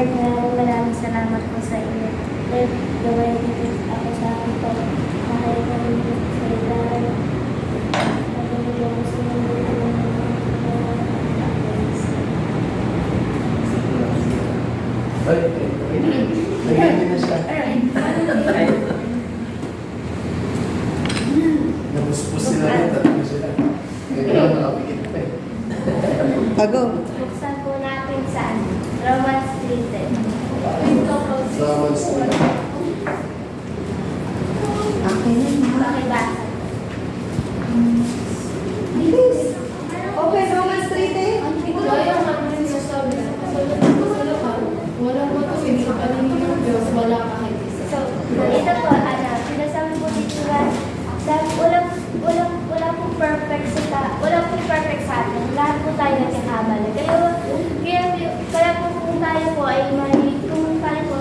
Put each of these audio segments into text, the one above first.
Lord, maraming salamat po sa inyo. Lord, gawin niyo ako sa akin po. Kahit na rin sa ilalim. Pagkakas ako sa inyo. Nagiging na siya. Napuspos sila rin, tatlo sila. Kaya nakapikit pa eh. Tago. Buksan po natin sa Romans 3:10. Romans 3. Okay na nga. Pakibasa. Okay, Romans 3:10. Gaya nga rin sasabi sa kasulatan, walang matuwid sa paningin ng Diyos, wala kahit isa. So, ito po, sinasabi po dito na wala pong perfect sa atin. Lahat po tayo nagkakamali. Kaya po kung tayo po ay mahilig, kung tayo po,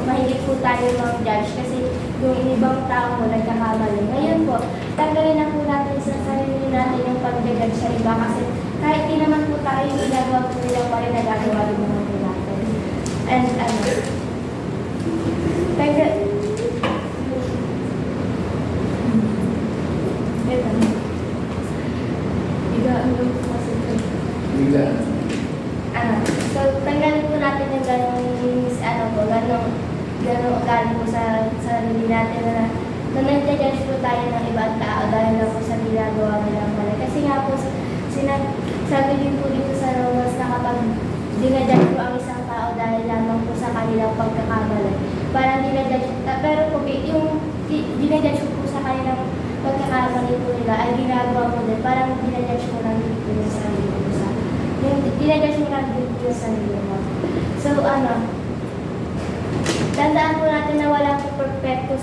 mahilig po tayo mag-judge kasi yung ibang tao po nagkakamali. Ngayon po, tanggalin na po natin sa sarili natin yung pag-judge sa iba kasi kahit di naman po tayo yung ginagawa po nila pa rin nagagawa din naman po natin. And Bigla. so, tanggalin po natin yung ganong ugali po sa sarili natin na nag-judge po tayo ng ibang tao dahil lang po sa ginagawa nilang mali. Kasi nga po, sabi din po dito sa Romans na kapag dinajudge po ang isang tao dahil lamang po sa kanilang pagkakamali, parang dinajudge, pero po yung dinajudge po sa kanilang pagkakamali po nila ay ginagawa po din, parang dinajudge po lang din po yung sarili po sa dinajudge mo lang din po yung sarili mo. So, tandaan po natin na wala po perfecto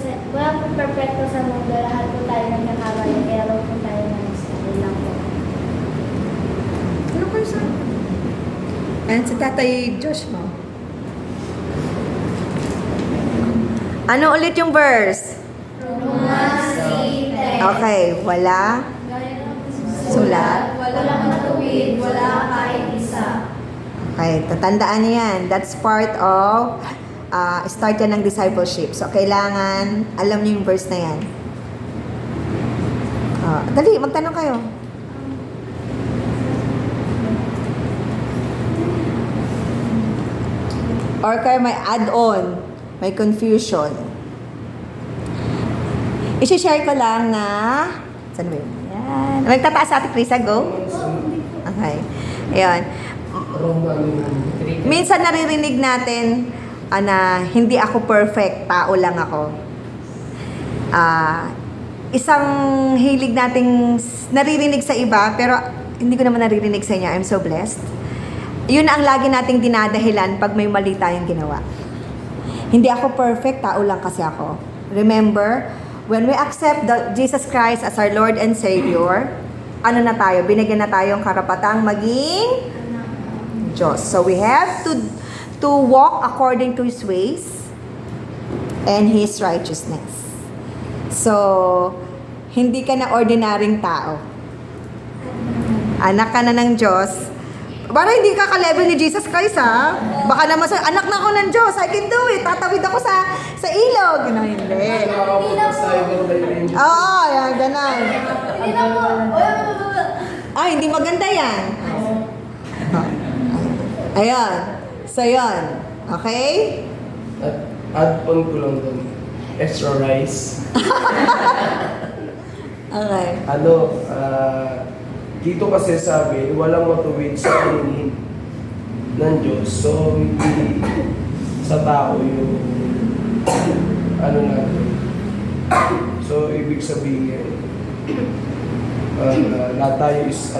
sa mundo. Lahat po tayo nagkakamali. Kaya wag po tayo nag-stay lang po. Ano kayo sa? Ayan, si Tatay Josh mo. Ano ulit yung verse? Romans 3:10. Okay, wala. Sulat. Walang matuwid, wala kahit isa. Okay, tatandaan niyo yan. That's part of start yan ng discipleship. So, kailangan alam niyo yung verse na yan. Dali, magtanong kayo. Or kayo may add-on, may confusion. I-share ko lang na saan ba yun? Yan. Magtataas sa ating Krisa, go. Okay. Ayan. Minsan naririnig natin na hindi ako perfect, tao lang ako. Isang hilig nating naririnig sa iba, pero hindi ko naman naririnig sa inyo. I'm so blessed. Yun ang lagi nating dinadahilan pag may mali tayong ginawa. Hindi ako perfect, tao lang kasi ako. Remember, when we accept Jesus Christ as our Lord and Savior, ano na tayo? Binigyan na tayong karapatang maging Diyos. So we have to walk according to His ways and His righteousness. So, hindi ka na ordinaryong tao. Anak ka na ng Diyos. Para hindi ka ka-level ni Jesus Christ, ha? Baka naman sa anak na ako ng Diyos, I can do it. Tatawid ako sa ilog. No, hindi. Oo, yan, ganun. Hindi maganda yan. Ayan. So, yun. Okay? Add-on ko lang doon. Extra rice. Okay. Dito kasi sabi, walang matuwid sa paningin ng Diyos. So, hindi sa tao yung natin. So, ibig sabihin, lahat tayo is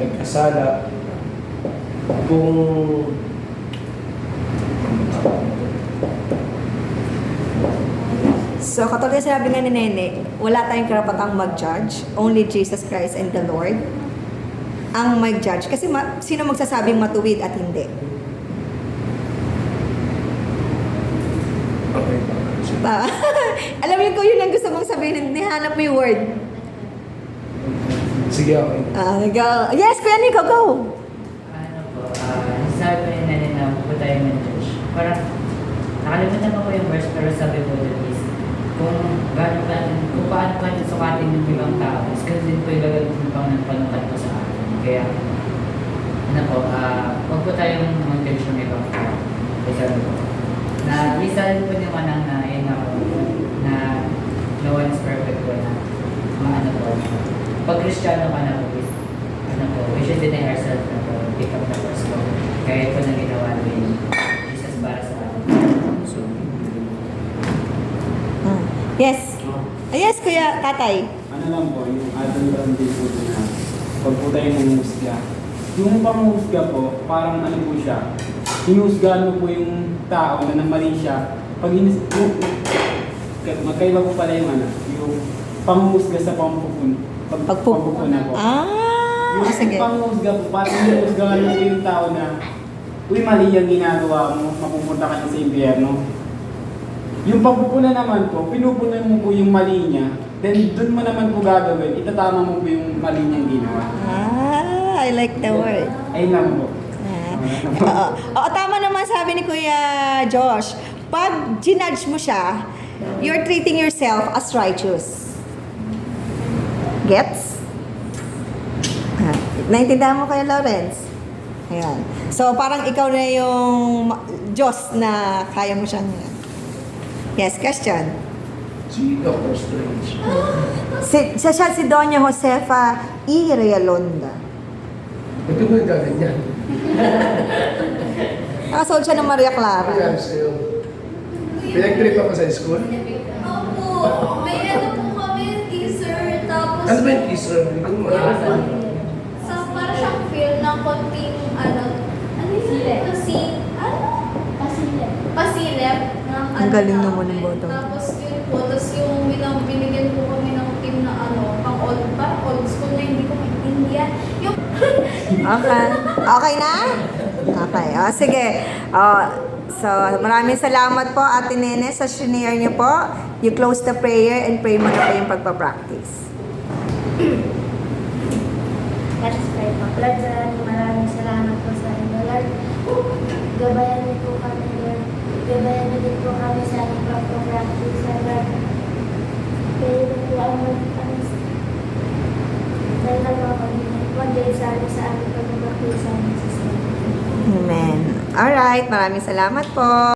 nagkasala. Kung So, katulad na sinabi nga ni Nene, wala tayong karapatang mag-judge. Only Jesus Christ and the Lord ang mag-judge. Kasi sino magsasabing matuwid at hindi? okay. Alam mo ko yun ang gusto mong sabihin. Nihanap mo yung word. Sige, okay. Go. Yes, Kuya Nico, go. Sabi ni natin na huwag tayo mag-judge. Parang, nakalimutan ko yung verse, pero sabi po that is, kung paano pa natin sukatin yung ibang tao, is kasi din po yung gagawin pang panukat po sa atin. Kaya, ano po, huwag po tayong mag-judge ng ibang tao. Kasi sabi po, na isa rin po naman ang yun ako, na no one is perfect po na, ano po, pag Kristiyano ka na po, is, ano po, we should deny ourselves na po, pick up the cross po. Kaya po na ginawa ni Jesus para sa atin. So, Yes. Yes, Kuya Tatay. Ano lang po, yung ating branding po na pag po tayo nanghusga. Yung panghusga po, parang ano po siya, hinusgahan mo po yung tao na namali siya. Magkaiba po pala yung ano, yung panghusga sa pampupunan po. Ah, sige. Yung panghusga po, parang hinusgahan mo po yung tao na, uy, mali yung ginagawa mo, mapupunta ka na sa impyerno. Yung pagpupunan naman po, pinupunan mo po yung mali niya, then dun mo naman po gagawin, itatama mo po yung mali niyang ginawa. I like the word. Ayun lang po. Oo, tama naman sabi ni Kuya Josh. Pag ginudge mo siya, you're treating yourself as righteous. Gets? Naintindihan mo, Kuya Lawrence? Ayan. So, parang ikaw na yung Diyos na kaya mo siyang... Yes, question. si Dr. Strange. Siya si Doña Josefa E. Realonda. Ito mo yung gaganyan. Nakasold siya ng Maria Ayan Clara. sa'yo. Pinag-trip ako sa school. Opo, may ano po kami, teaser, tapos Ano ba yung teaser? Hindi ko maalala. sa para siyang feel ng konting ano yun? Pasilip ng Ang galing naman ng boto. Tapos yun po, tapos yung binigyan po kami ng team na ano, parang old school na hindi ko maintindihan. Yung Okay. Okay na? Okay. O, sige. So, maraming salamat po, Ate Nene, sa shinare niyo po. You close the prayer and pray mo na po yung pagpa-practice. Let us pray po. Lord, maraming salamat po sa inyo, Lord. Gabayan niyo po kami, Lord. Gabayan niyo din po kami sa aming pagpa-practice, Lord. Kayo din po ang mag-anis. Dahil mag-guide sa amin sa aming pagpa-practice sa aming sasama. Amen. Alright, maraming salamat po.